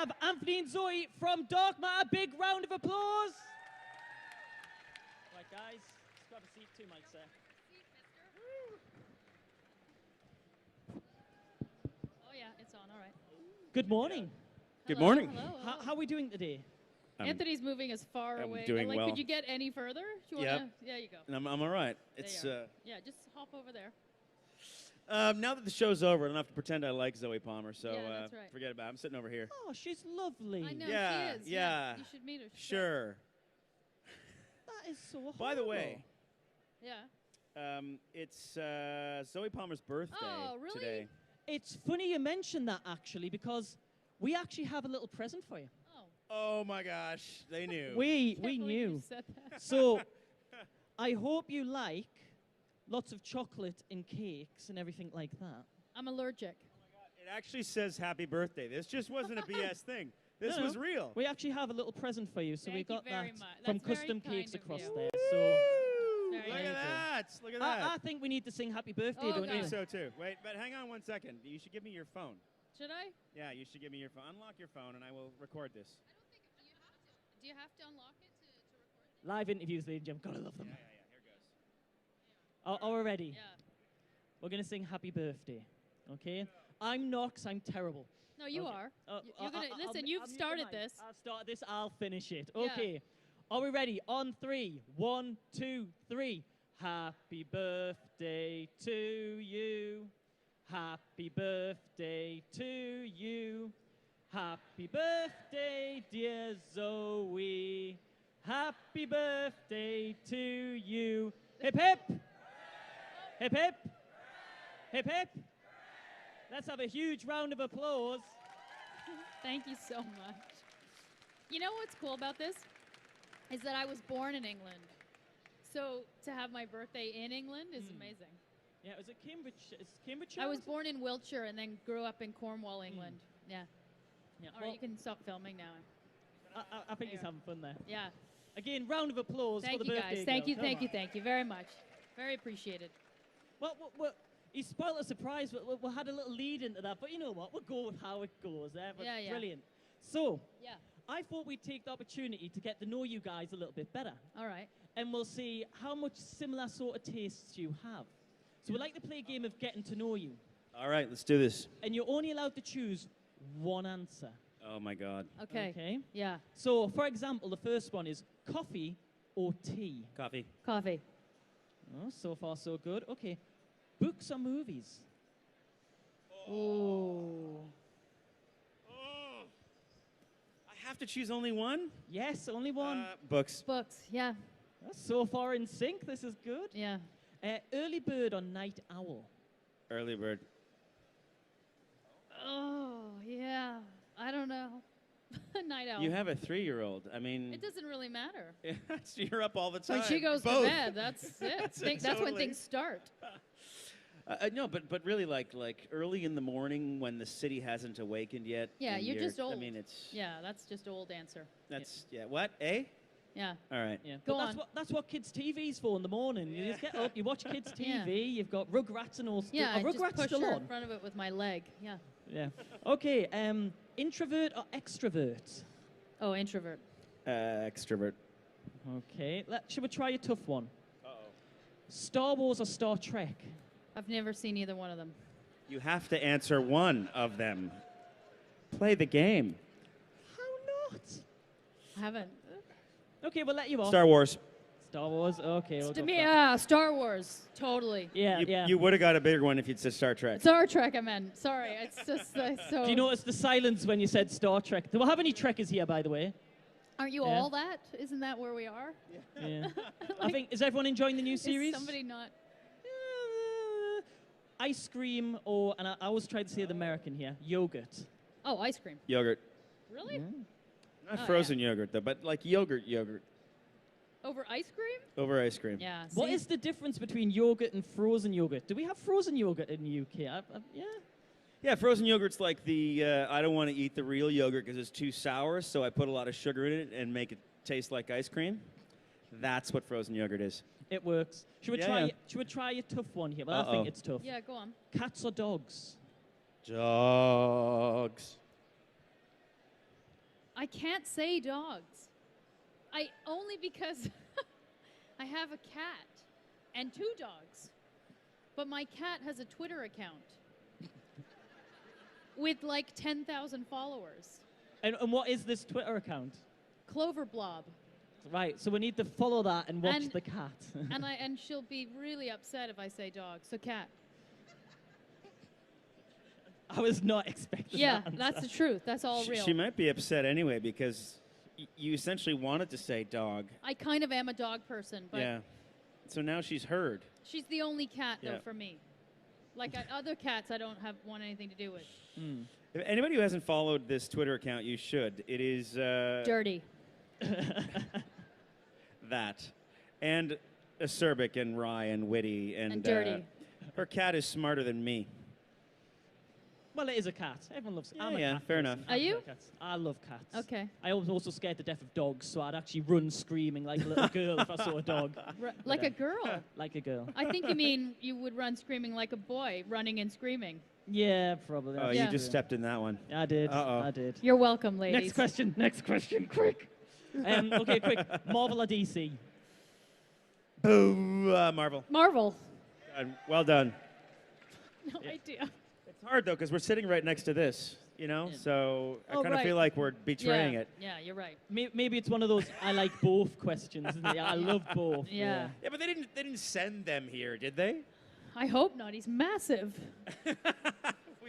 have Anthony and Zoe from Dark Matter. Big round of applause. Right, guys, just grab a seat. 2 mics there. Oh, yeah, it's on. All right. Good morning. Good morning. Hello. How are we doing today? Anthony's moving as far I'm away. doing well. Could you get any further? Do you Yep. wanna, yeah, you go. I'm all right. There It's you are. Yeah, just hop over there. now that the show's over, I don't have to pretend I like Zoe Palmer, so Yeah, that's right. forget about it. I'm sitting over here. Oh, she's lovely. I know Yeah, she is. yeah. You should meet her. She's Sure. That is so horrible. By the way, Yeah. it's Zoe Palmer's birthday Oh, really? today. It's funny you mention that, actually, because we actually have a little present for you. Oh. Oh my gosh, they knew. We Can't believe you knew. said that. So, I hope you like lots of chocolate and cakes and everything like that. I'm allergic. It actually says happy birthday. This just wasn't a BS thing. This No, was real. We actually have a little present for you, so we Thank you got very that much. from That's very Custom kind Cakes of across you. there. So Very Look nice. at that. Look at that. I think we need to sing happy birthday, Oh, don't I you? think so too. Wait, but hang on 1 second. You should give me your phone. Should I? Yeah, you should give me your phone. Unlock your phone, and I will record this. Do you have to unlock it to record? Live interviews, ladies and gentlemen. Gotta love them. Yeah. Here goes. Are we ready? Yeah. We're gonna sing happy birthday, okay? I'm not, 'cause I'm terrible. No, you Okay. are. Uh, You're gonna I'll listen. mute You've the started mic. this. I'll start this. I'll finish it. Yeah. Okay. Are we ready? On 3. 1, 2, 3. Happy birthday to you. Happy birthday to you. Happy birthday, dear Zoe. Happy birthday to you. Hip hip. Hip hip. Hip hip. Let's have a huge round of applause. Thank you so much. You know what's cool about this? Is that I was born in England. So to have my birthday in England is amazing. Yeah, is it Cambridge? Is Cambridge? I was born in Wiltshire and then grew up in Cornwall, England. Yeah. Yeah, All right, you can stop filming now. I think he's having fun there. Yeah. Again, round of applause Thank for the you, birthday guys. Thank girl. you, Come thank on. you, thank you very much. Very appreciated. Well, he spoiled a surprise. We had a little lead into that, but you know what? We'll go with how it goes. But Yeah, yeah. Brilliant. So, Yeah. I thought we'd take the opportunity to get to know you guys a little bit better. All right. And we'll see how much similar sort of tastes you have. So we'd like to play a game of getting to know you. All right, let's do this. And you're only allowed to choose one answer. Oh my God. Okay. Okay? Yeah. So, for example, the first one is coffee or tea? Coffee. Coffee. Oh, so far so good. Okay. Books or movies? Ooh. Oh. I have to choose only one? Yes, only one. Books. Books. Yeah. That's so far in sync. This is good. Yeah. Early bird or night owl? Early bird. Oh, yeah. I don't know. Night owl. You have a 3-year-old. I mean, It doesn't really matter. you're up all the time. When she goes Both. to bed, that's it. That's when Totally. things start. No, but really, like early in the morning when the city hasn't awakened yet. Yeah, and you're just old. I mean, it's Yeah, that's just old answer. that's what? Eh? Yeah. All right. Yeah. Go But on. that's what kids' TV's for in the morning. You just get up, you watch kids' TV. Yeah. You've got Rugrats and all stuff. Yeah, Are I just Rugrats push still her on? in front of it with my leg. Yeah. Yeah. Okay. Introvert or extrovert? Oh, introvert. Extrovert. Okay. Should we try a tough one? Uh-oh. Star Wars or Star Trek? I've never seen either one of them. You have to answer one of them. Play the game. How not? I haven't. Okay, we'll let you off. Star Wars. Star Wars. Okay. We'll go for that. Yeah, Star Wars. Totally. Yeah. Yeah. You would have got a bigger one if you'd said Star Trek. Star Trek, I meant. Sorry, it's just so. Do you notice the silence when you said Star Trek? Do we have any Trekkers here, by the way? Aren't you Yeah. all that? Isn't that where we are? Yeah. I think, is everyone enjoying the new series? Is somebody not? Ice cream or, and I always try to say the American here, yogurt. Oh, ice cream. Yogurt. Really? Not Oh, frozen yogurt though, but like yogurt. Over ice cream? Over ice cream. Yeah. What see? is the difference between yogurt and frozen yogurt? Do we have frozen yogurt in the UK? Yeah. Yeah, frozen yogurt's like the, I don't want to eat the real yogurt because it's too sour, so I put a lot of sugar in it and make it taste like ice cream. That's what frozen yogurt is. It works. Should we Yeah, try? yeah. Should we try a tough one here? Well, I think it's tough. Yeah, go on. Cats or dogs? Dogs. I can't say dogs. Only because I have a cat and 2 dogs. But my cat has a Twitter account with like 10,000 followers. And what is this Twitter account? Clover Blob. Right, so we need to follow that and watch And- the cat. and she'll be really upset if I say dog. So cat. I was not expecting Yeah, that. that's the truth. That's all real. She might be upset anyway because you essentially wanted to say dog. I kind of am a dog person, but Yeah. So now she's heard. she's the only cat though Yeah. for me. Like other cats, I don't want anything to do with. If anybody who hasn't followed this Twitter account, you should. It is Dirty. that. And acerbic and wry and witty. And dirty. Her cat is smarter than me. Well, it is a cat. Everyone loves. I'm a Yeah, cat fair person. enough. I'm Are you? a cat. I love cats. Okay. I was also scared to death of dogs, so I'd actually run screaming like a little girl if I saw a dog. Like a girl. Like a girl. I think you mean you would run screaming like a boy, running and screaming. Yeah, probably. Oh, Yeah. you just stepped in that one. I did. Uh-oh. I did. You're welcome, ladies. Next question. Next question. Quick. Okay, quick. Marvel or DC? Boo, Marvel. Marvel. Well done. No idea. It's hard, though, because we're sitting right next to this, you know? Yeah. So I Oh, kind of right. feel like we're betraying yeah. it. Yeah, you're right. Maybe it's one of those I like both questions, isn't it? I love both. Yeah. Yeah, but they didn't send them here, did they? I hope not. He's massive.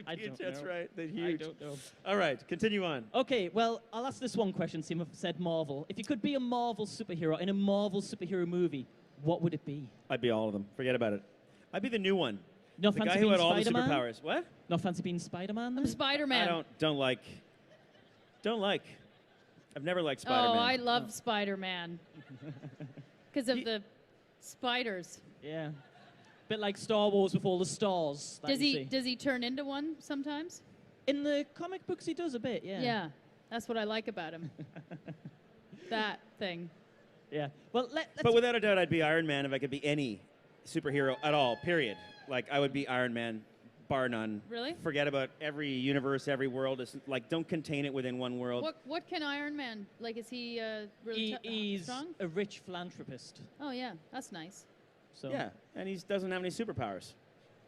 I don't That's know. right. They're I huge. don't know. All right, continue on. Okay, well, I'll ask this one question, seeing I've said Marvel. If you could be a Marvel superhero in a Marvel superhero movie, what would it be? I'd be all of them. Forget about it. I'd be the new one. No The fancy guy who being had all the Spider-Man? superpowers. What? No fancy being Spider-Man, then? I'm Spider-Man. I don't like. I've never liked Oh, Spider-Man. I love Spider-Man. Because of the spiders. Yeah. Bit like Star Wars with all the stars. that Does you he see. does he turn into one sometimes? In the comic books, he does a bit, yeah. Yeah. That's what I like about him. That thing. Yeah. Well, let's... But without a doubt, I'd be Iron Man if I could be any superhero at all, period. Like, I would be Iron Man, bar none. Really? Forget about every universe, every world. It's like, don't contain it within one world. What can Iron Man, like, is he really he's strong? a rich philanthropist. Oh, yeah. That's nice. So Yeah, and he doesn't have any superpowers.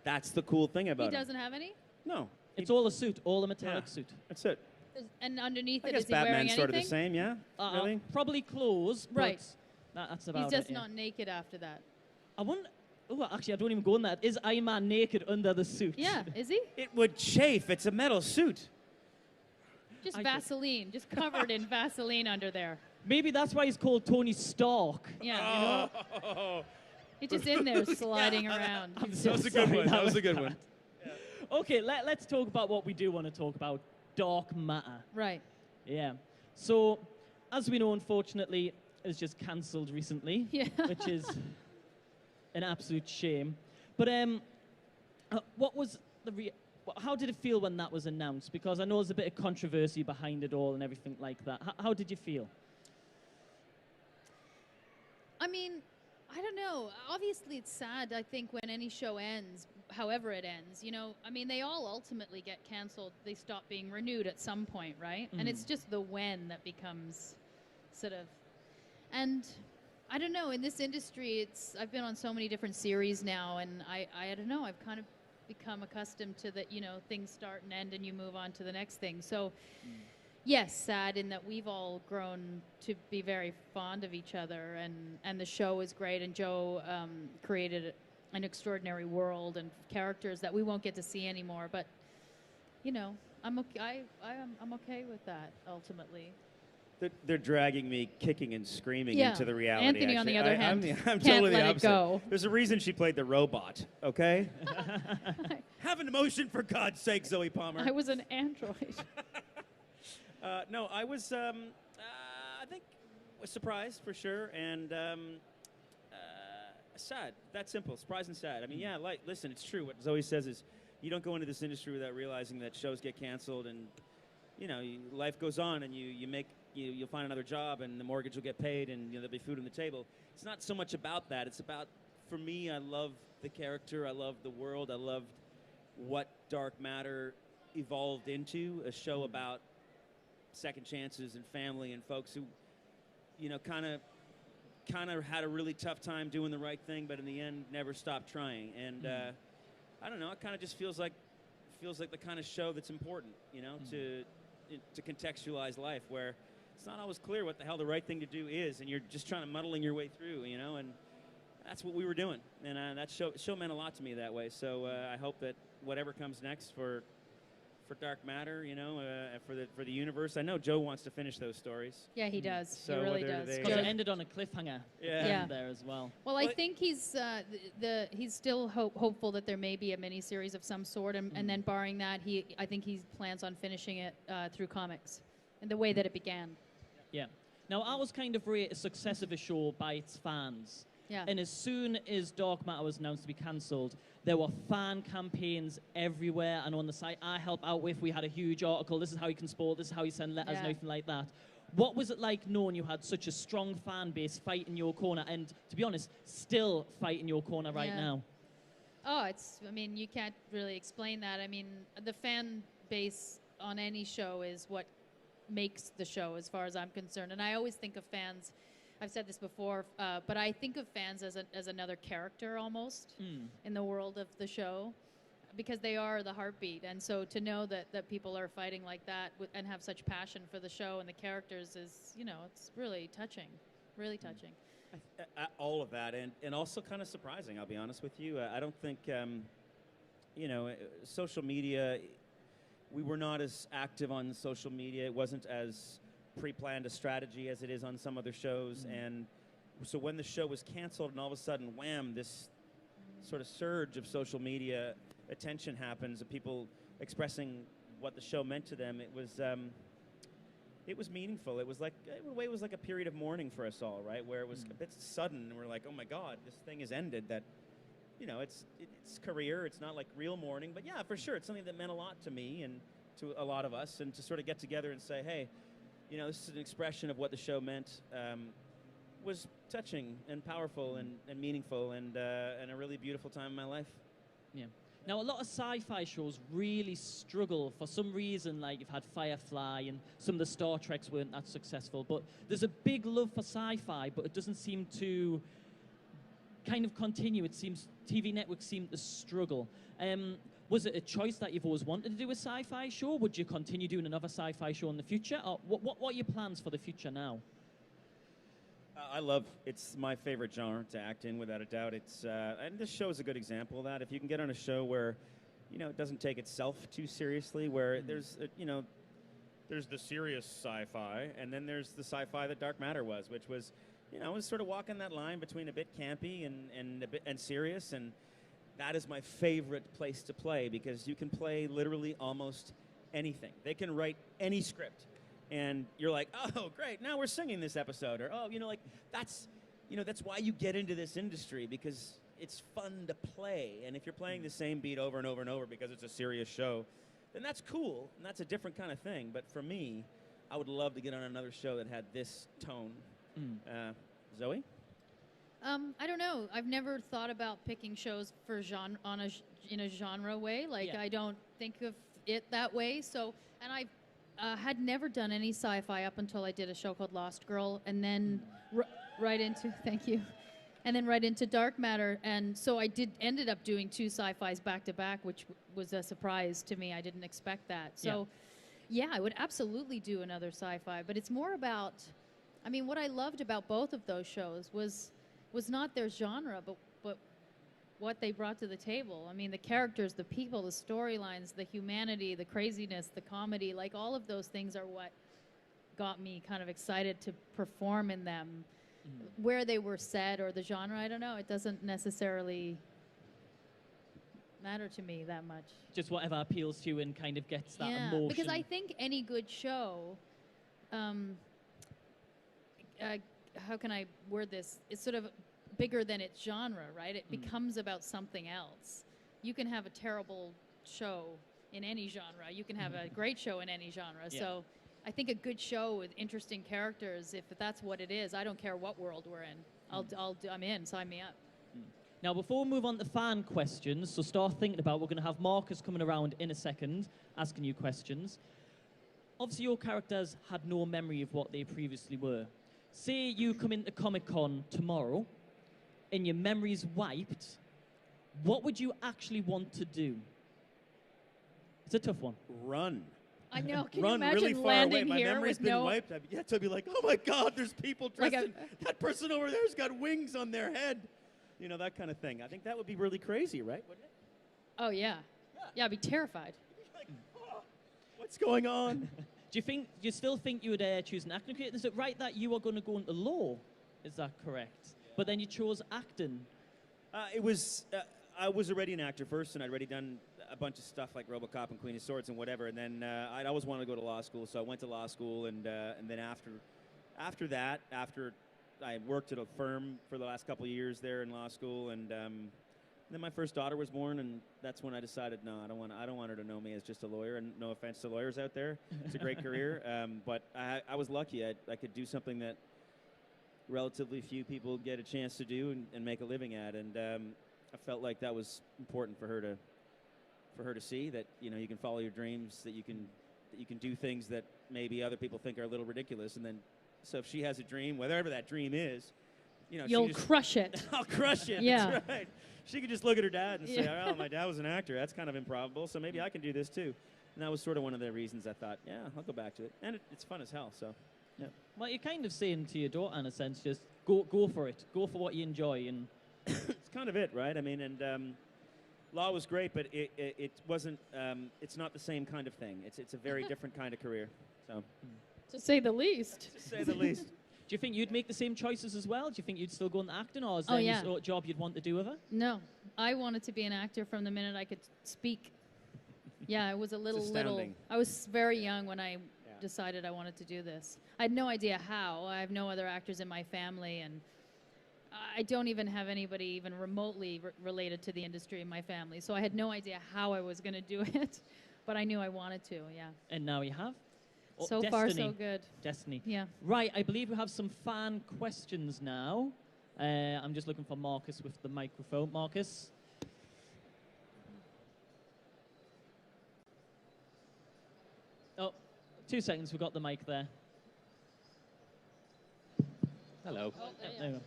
That's the cool thing about He him. doesn't have any? No. it's all a suit, all a metallic Yeah. suit. That's it. And underneath I it, guess is he wearing Batman's anything? sort of the same, yeah? Really? Probably clothes, but Right. that's about He's just it. yeah. not naked after that. I wonder... Oh, actually, I don't even go on that. Is Iron Man naked under the suit? Yeah, is he? It would chafe. It's a metal suit. Just I don't- Vaseline, just covered in Vaseline under there. Maybe that's why he's called Tony Stark. Yeah, Oh, he's just in there sliding around. I'm that so was a sorry, good one. That was was a good bad. one. Okay, let's talk about what we do want to talk about. Dark matter. Right. Yeah. So, as we know, unfortunately, it was just cancelled recently. Yeah. Which is an absolute shame. But what was the how did it feel when that was announced? Because I know there's a bit of controversy behind it all and everything like that. How did you feel? I mean, I don't know. Obviously, it's sad, I think, when any show ends, however it ends. You know, I mean, they all ultimately get canceled. They stop being renewed at some point, right? And it's just the when that becomes sort of... And I don't know, in this industry, I've been on so many different series now, and I don't know, I've kind of become accustomed to that, you know, things start and end and you move on to the next thing. So... Yes, sad in that we've all grown to be very fond of each other, and the show is great, and Joe created an extraordinary world and characters that we won't get to see anymore. But you know, I'm okay. I'm okay with that ultimately. They're dragging me kicking and screaming Yeah. into the reality. Anthony, on the actually. other hand, I'm can't totally let the it opposite. go. There's a reason she played the robot, okay? Have an emotion, for God's sake, Zoe Palmer. I was an android. No, I was, I think, was surprised for sure, and sad. That simple. Surprised and sad. I mean, yeah, listen, it's true. What Zoe says is, you don't go into this industry without realizing that shows get canceled, and you know, life goes on, and you'll find another job, and the mortgage will get paid, and there'll be food on the table. It's not so much about that. It's about, for me, I love the character. I love the world. I loved what Dark Matter evolved into, a show about second chances and family and folks who, you know, kind of had a really tough time doing the right thing, but in the end never stopped trying. And I don't know, it kind of just feels like the kind of show that's important, you know, to contextualize life, where it's not always clear what the hell the right thing to do is, and you're just trying to muddling your way through, you know, and that's what we were doing. And that show meant a lot to me that way. So I hope that whatever comes next for Dark Matter, you know, for the universe. I know Joe wants to finish those stories. Yeah, he does. So he really does. Because it ended on a cliffhanger. Yeah. There as well. Well, I think he's still hopeful that there may be a miniseries of some sort, and then barring that, I think he plans on finishing it through comics, in the way that it began. Yeah. Now, I was kind of rate a success of a show by its fans. Yeah. And as soon as Dark Matter was announced to be cancelled, there were fan campaigns everywhere. And on the site I help out with, we had a huge article. This is how you can support. This is how you send letters and everything like that. What was it like knowing you had such a strong fan base fighting your corner, and to be honest, still fighting your corner right now? Oh, I mean, you can't really explain that. I mean, the fan base on any show is what makes the show, as far as I'm concerned. And I always think of fans, I've said this before, but I think of fans as another character almost in the world of the show, because they are the heartbeat. And so to know that people are fighting like that and have such passion for the show and the characters is, you know, it's really touching, really touching. All of that, and also kind of surprising, I'll be honest with you. I don't think, you know, social media, we were not as active on social media. It wasn't as pre-planned a strategy as it is on some other shows. And so when the show was canceled and all of a sudden, wham, this sort of surge of social media attention happens, of people expressing what the show meant to them, it was meaningful. It was like, in a way, it was like a period of mourning for us all, right? Where it was a bit sudden, and we're like, oh my God, this thing has ended. That, you know, it's career. It's not like real mourning, but yeah, for sure, it's something that meant a lot to me and to a lot of us, and to sort of get together and say, hey, you know, this is an expression of what the show meant, was touching and powerful and meaningful, and a really beautiful time in my life. Yeah. Now, a lot of sci-fi shows really struggle for some reason. Like, you've had Firefly, and some of the Star Treks weren't that successful. But there's a big love for sci-fi, but it doesn't seem to kind of continue. It seems TV networks seem to struggle. Was it a choice that you've always wanted to do a sci-fi show? Would you continue doing another sci-fi show in the future? Or what are your plans for the future now? It's my favorite genre to act in, without a doubt. And this show is a good example of that. If you can get on a show where, you know, it doesn't take itself too seriously, where there's the serious sci-fi, and then there's the sci-fi that Dark Matter was, which was, you know, was sort of walking that line between a bit campy and serious, and that is my favorite place to play, because you can play literally almost anything. They can write any script, and you're like, oh, great, now we're singing this episode, or, oh, you know, like, that's why you get into this industry, because it's fun to play. And if you're playing the same beat over and over and over because it's a serious show, then that's cool, and that's a different kind of thing. But for me, I would love to get on another show that had this tone. Zoe? I don't know. I've never thought about picking shows for in a genre way. Like, I don't think of it that way. So, and I had never done any sci-fi up until I did a show called Lost Girl, and then right into Dark Matter. And so I ended up doing 2 sci-fis back to back, which was a surprise to me. I didn't expect that. So, yeah, I would absolutely do another sci-fi. But it's more about, I mean, what I loved about both of those shows was not their genre, but what they brought to the table. I mean, the characters, the people, the storylines, the humanity, the craziness, the comedy, like all of those things are what got me kind of excited to perform in them. Where they were set or the genre, I don't know. It doesn't necessarily matter to me that much. Just whatever appeals to you and kind of gets that emotion. Because I think any good show, how can I word this? It's sort of bigger than its genre, right? It becomes about something else. You can have a terrible show in any genre. You can have a great show in any genre. Yeah. So I think a good show with interesting characters, if that's what it is, I don't care what world we're in. I'm in. Sign me up. Now, before we move on to fan questions, so start thinking about, we're going to have Marcus coming around in a second, asking you questions. obviously your characters had no memory of what they previously were. Say you come into Comic-Con tomorrow and your memory's wiped, what would you actually want to do? It's a tough one. Run. I know. Can Run you imagine really far landing away. My here memory's with been no? wiped. I'd be like, oh my God, there's people dressed Like in, that person over there's got wings on their head. You know, that kind of thing. I think that would be really crazy, right? Wouldn't it? Oh yeah. Yeah, I'd be terrified. Like, oh, what's going on? Do you still think you would choose an acting career? Is it right that you are going to go into law? Is that correct? Yeah. But then you chose acting. I was already an actor first, and I'd already done a bunch of stuff like RoboCop and Queen of Swords and whatever. And then I'd always wanted to go to law school, so I went to law school. And then after that, I worked at a firm for the last couple of years there in law school, and then my first daughter was born, and that's when I decided, no, I don't want her to know me as just a lawyer. And no offense to lawyers out there, it's a great career, but I was lucky. I could do something that relatively few people get a chance to do and make a living at, and I felt like that was important for her to see, that you can follow your dreams, that you can do things that maybe other people think are a little ridiculous, and then so if she has a dream, whatever that dream is, you'll crush it. I'll crush it. Yeah. That's right. She could just look at her dad and say, "Oh, my dad was an actor. That's kind of improbable. So maybe I can do this too." And that was sort of one of the reasons I thought, "Yeah, I'll go back to it." And it's fun as hell. So, yeah. Well, you're kind of saying to your daughter, in a sense, just go for it. Go for what you enjoy, and it's kind of it, right? I mean, and law was great, but it wasn't. It's not the same kind of thing. It's a very different kind of career. So, to say the least. To say the least. Do you think you'd make the same choices as well? Do you think you'd still go into acting, or is there any sort of job you'd want to do with it? No, I wanted to be an actor from the minute I could speak. Yeah, I was a little. I was very young when I decided I wanted to do this. I had no idea how. I have no other actors in my family, and I don't even have anybody even remotely related to the industry in my family. So I had no idea how I was going to do it, but I knew I wanted to. Yeah. And now you have. So far, so good. Destiny. Yeah. Right, I believe we have some fan questions now. I'm just looking for Marcus with the microphone. Marcus? Oh, 2 seconds, we've got the mic there. Hello. Oh, there you go.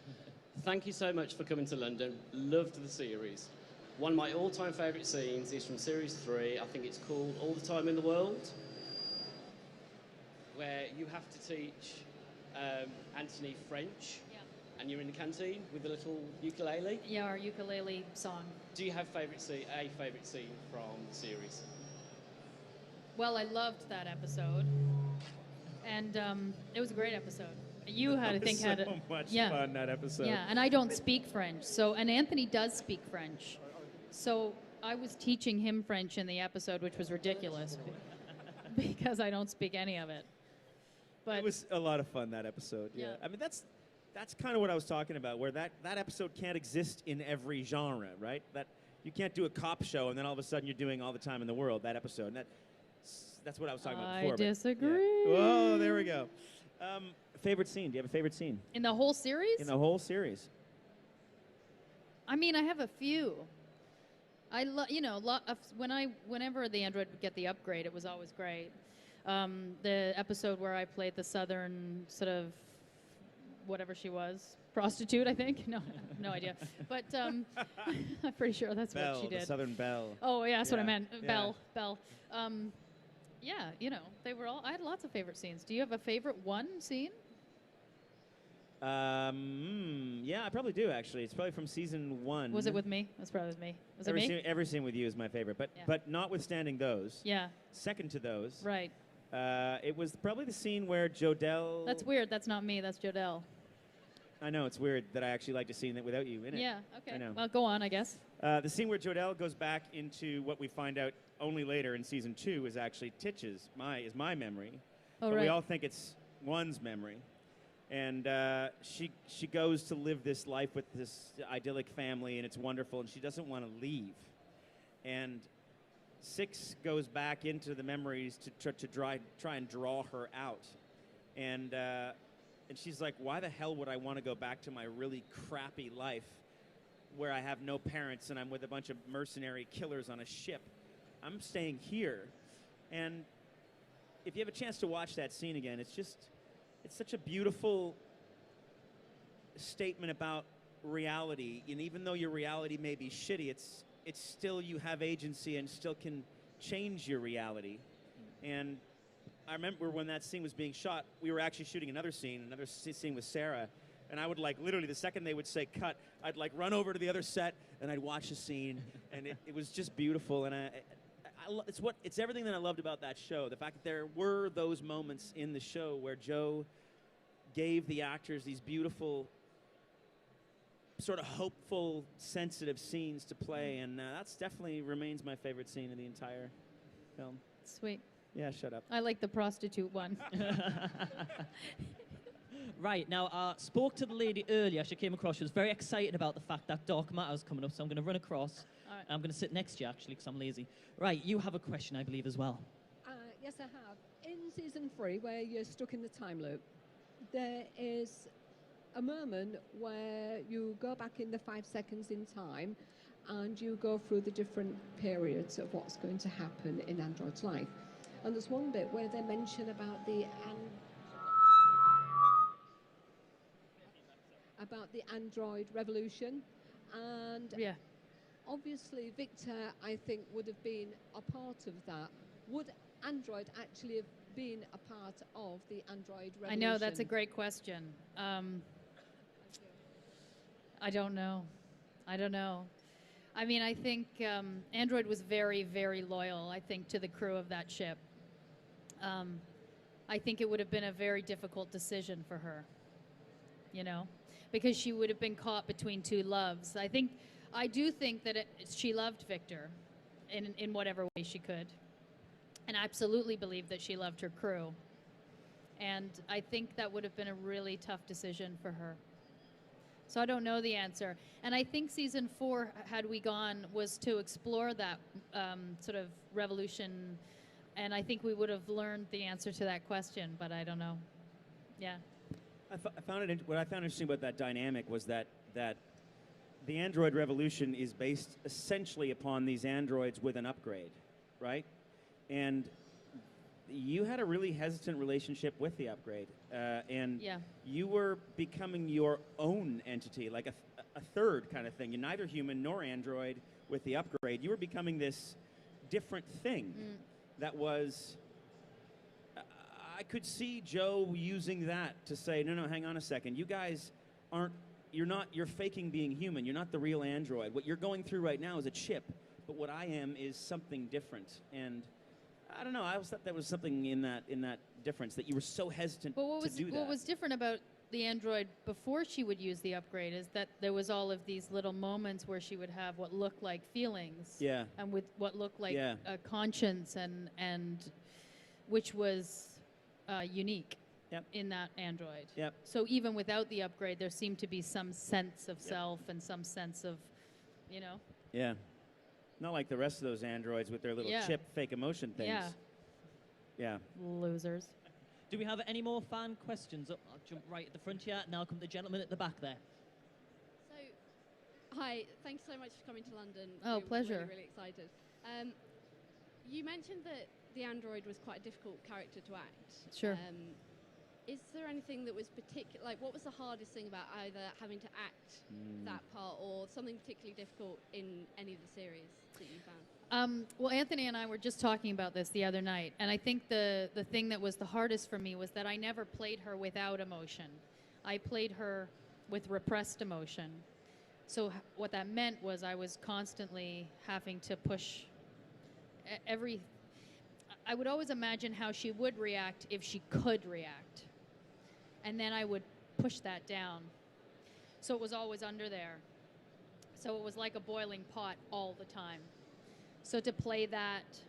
Thank you so much for coming to London. Loved the series. One of my all-time favourite scenes is from Series 3. I think it's called All the Time in the World, where you have to teach Anthony French, and you're in the canteen with a little ukulele. Yeah, our ukulele song. Do you have a favourite scene from the series? Well, I loved that episode, and it was a great episode. You had, I think, had so much fun that episode. Yeah, and I don't speak French, and Anthony does speak French, so I was teaching him French in the episode, which was ridiculous because I don't speak any of it. But it was a lot of fun, that episode. Yeah. I mean, that's kind of what I was talking about, where that episode can't exist in every genre, right? That you can't do a cop show and then all of a sudden you're doing All the Time in the World, that episode. And that's what I was talking about before. I disagree. Whoa, there we go. Favorite scene? Do you have a favorite scene? In the whole series? In the whole series. I mean, I have a few. I whenever the android would get the upgrade, it was always great. The episode where I played the southern sort of whatever she was, prostitute, I think. No idea. But I'm pretty sure that's Belle, what she did. The Southern Belle. Oh yeah, that's what I meant. Yeah. Belle. Yeah, they were all. I had lots of favorite scenes. Do you have a favorite one scene? Yeah, I probably do, actually. It's probably from season 1. Was it with me? That's probably with me. Was it me? Every scene with you is my favorite, but notwithstanding those. Yeah. Second to those. Right. It was probably the scene where Jodelle. That's weird. That's not me. That's Jodelle. I know, it's weird that I actually liked a scene that without you in it. Yeah, okay. I know. Well, go on, I guess. The scene where Jodelle goes back into what we find out only later in season 2 is actually Titch's, my memory. Oh, but right. we all think it's one's memory. And she goes to live this life with this idyllic family, and it's wonderful, and she doesn't want to leave. And 6 goes back into the memories to try and draw her out. And she's like, why the hell would I want to go back to my really crappy life where I have no parents and I'm with a bunch of mercenary killers on a ship? I'm staying here. And if you have a chance to watch that scene again, it's such a beautiful statement about reality. And even though your reality may be shitty, it's still you have agency and still can change your reality. And I remember when that scene was being shot, we were actually shooting another scene with Sarah. And I would like literally the second they would say cut, I'd like run over to the other set and I'd watch the scene, and it was just beautiful. And it's everything that I loved about that show. The fact that there were those moments in the show where Joe gave the actors these beautiful, sort of hopeful, sensitive scenes to play, and that's definitely remains my favorite scene in the entire film. Sweet. Yeah, shut up. I like the prostitute one. Right, now, I spoke to the lady earlier. She came across. She was very excited about the fact that Dark Matter was coming up, so I'm going to run across. All right. I'm going to sit next to you, actually, because I'm lazy. Right, you have a question, I believe, as well. Yes, I have. In season 3, where you're stuck in the time loop, there is a moment where you go back in the 5 seconds in time and you go through the different periods of what's going to happen in Android's life. And there's one bit where they mention about the Android revolution, and Yeah. obviously Victor, I think, would have been a part of that. Would Android actually have been a part of the Android revolution? I know, that's a great question. I don't know. I mean, I think Android was very, very loyal, I think, to the crew of that ship. I think it would have been a very difficult decision for her, you know, because she would have been caught between two loves. I do think that she loved Victor in whatever way she could, and I absolutely believe that she loved her crew. And I think that would have been a really tough decision for her. So I don't know the answer. And I think season 4, had we gone, was to explore that sort of revolution. And I think we would have learned the answer to that question, but I don't know. Yeah. What I found interesting about that dynamic was that the Android revolution is based essentially upon these androids with an upgrade, right? And you had a really hesitant relationship with the upgrade, and Yeah. you were becoming your own entity, like a third kind of thing. You're neither human nor android with the upgrade. You were becoming this different thing that was... I could see Joe using that to say, no, hang on a second. You guys you're faking being human. You're not the real android. What you're going through right now is a chip, but what I am is something different. And I don't know, I always thought there was something in that difference, that you were so hesitant to do that. What was different about the android before she would use the upgrade is that there was all of these little moments where she would have what looked like feelings. Yeah. And with what looked like Yeah. a conscience, and which was unique. Yep. In that android. Yep. So even without the upgrade, there seemed to be some sense of Yep. self and some sense of, you know. Yeah. Not like the rest of those androids with their little Yeah. chip fake emotion things. Yeah. Yeah. Losers. Do we have any more fan questions? Oh, I'll jump right at the front here. Now come the gentleman at the back there. So, hi, thanks so much for coming to London. Oh, We're pleasure. Really, really excited. You mentioned that the android was quite a difficult character to act. Sure. Is there anything that was particular, like what was the hardest thing about either having to act that part or something particularly difficult in any of the series that you found? Well, Anthony and I were just talking about this the other night, and I think the thing that was the hardest for me was that I never played her without emotion. I played her with repressed emotion. So what that meant was I was constantly having to push I would always imagine how she would react if she could react. And then I would push that down. So it was always under there. So it was like a boiling pot all the time. So to play that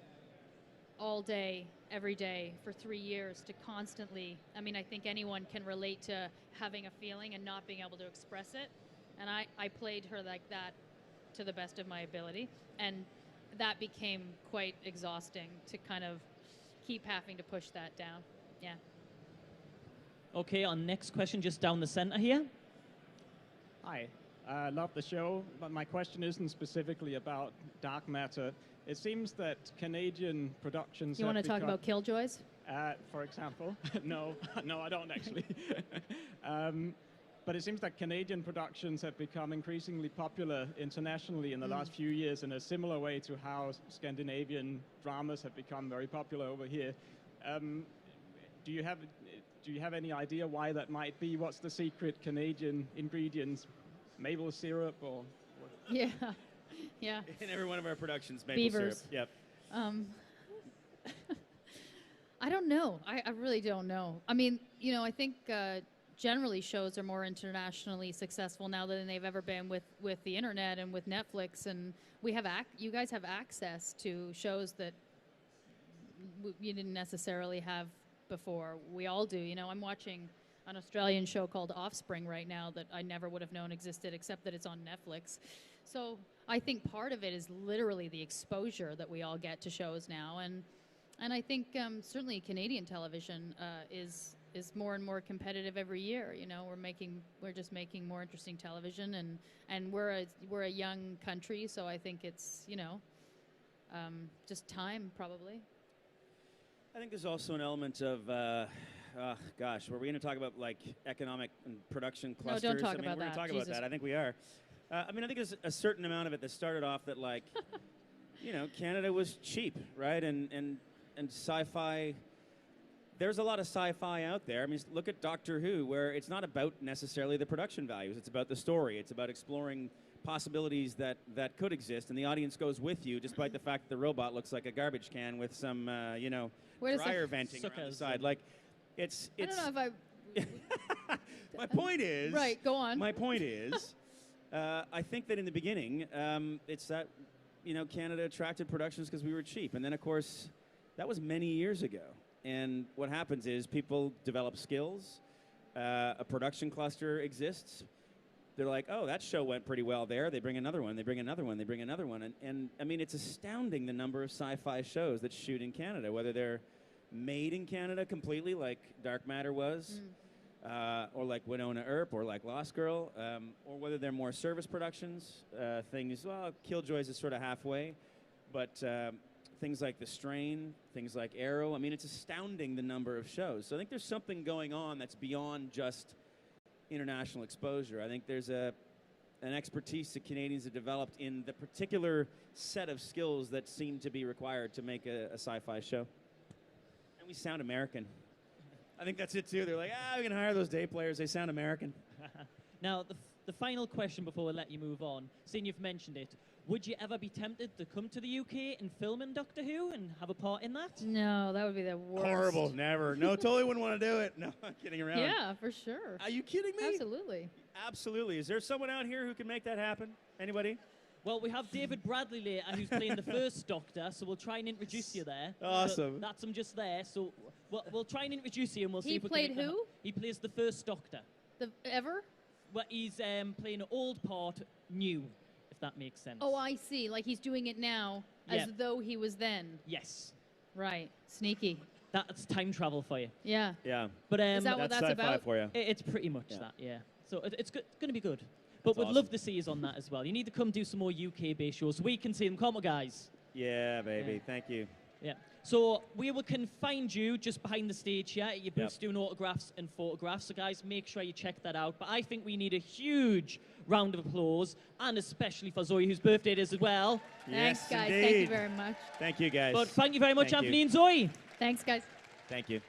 all day, every day, for 3 years, to constantly, I mean, I think anyone can relate to having a feeling and not being able to express it. And I played her like that to the best of my ability. And that became quite exhausting to kind of keep having to push that down. Yeah. Okay, our next question just down the center here. Hi, I love the show, but my question isn't specifically about Dark Matter. It seems that Canadian productions You want to talk become- about Killjoys? for example. No, no, I don't actually. But it seems that Canadian productions have become increasingly popular internationally in the last few years in a similar way to how Scandinavian dramas have become very popular over here. Do you have any idea why that might be? What's the secret Canadian ingredients? Maple syrup or? Yeah, yeah. In every one of our productions, maple Beavers. syrup. Yep. I don't know. I really don't know. I mean, you know, I think generally shows are more internationally successful now than they've ever been with the internet and with Netflix, and we have you guys have access to shows that you didn't necessarily have before. We all do. You know, I'm watching an Australian show called Offspring right now that I never would have known existed, except that it's on Netflix. So I think part of it is literally the exposure that we all get to shows now, and I think certainly Canadian television is more and more competitive every year. You know, we're just making more interesting television, and we're a young country, so I think it's, you know, just time probably. I think there's also an element of, gosh, were we going to talk about like economic and production clusters? No, don't talk about we're that. We're going to talk about that. I think we are. I mean, I think there's a certain amount of it that started off that, like, you know, Canada was cheap, right? And sci-fi. There's a lot of sci-fi out there. I mean, look at Doctor Who, where it's not about necessarily the production values. It's about the story. It's about exploring possibilities that could exist, and the audience goes with you, despite the fact that the robot looks like a garbage can with some, you know, dryer venting around the side. Like, it's. I don't know if My point is. Right. Go on. My point is, I think that in the beginning, it's that, you know, Canada attracted productions because we were cheap, and then of course, that was many years ago. And what happens is people develop skills, a production cluster exists. They're like, oh, that show went pretty well there. They bring another one, they bring another one, they bring another one. And I mean, it's astounding the number of sci-fi shows that shoot in Canada, whether they're made in Canada completely, like Dark Matter was, or like Winona Earp, or like Lost Girl, or whether they're more service productions, things, well, Killjoys is sort of halfway, but things like The Strain, things like Arrow. I mean, it's astounding the number of shows. So I think there's something going on that's beyond just international exposure. I think there's an expertise that Canadians have developed in the particular set of skills that seem to be required to make a sci-fi show. And we sound American. I think that's it too. They're like, we can hire those day players. They sound American. Now, the final question before we let you move on, seeing you've mentioned it, would you ever be tempted to come to the UK and film in Doctor Who and have a part in that? No, that would be the worst. Horrible. Never. No, totally wouldn't want to do it. No, I'm kidding around. Yeah, for sure. Are you kidding me? Absolutely. Absolutely. Is there someone out here who can make that happen? Anybody? Well, we have David Bradley later, who's playing the first Doctor, so we'll try and introduce you there. Awesome. So that's him just there. So we'll try and introduce you, and we'll see if we can He played who? He plays the first Doctor. Ever? Well, he's playing an old part new, if that makes sense. Oh, I see. Like he's doing it now as though he was then. Yes. Right. Sneaky. That's time travel for you. Yeah. Yeah. But is that what that's sci-fi about? for you. It's pretty much that, yeah. So it's going to be good. But we'd awesome. love to see you on that as well. You need to come do some more UK-based shows so we can see them. Come on, guys. Yeah, baby. Yeah. Thank you. Yeah. So we can find you just behind the stage here at your booth doing autographs and photographs. So guys, make sure you check that out. But I think we need a huge round of applause, and especially for Zoie, whose birthday it is as well. Thanks, Yes, guys. indeed. Thank you very much. Thank you, guys. But thank you very much, Thank Anthony you. and Zoie. Thanks, guys. Thank you.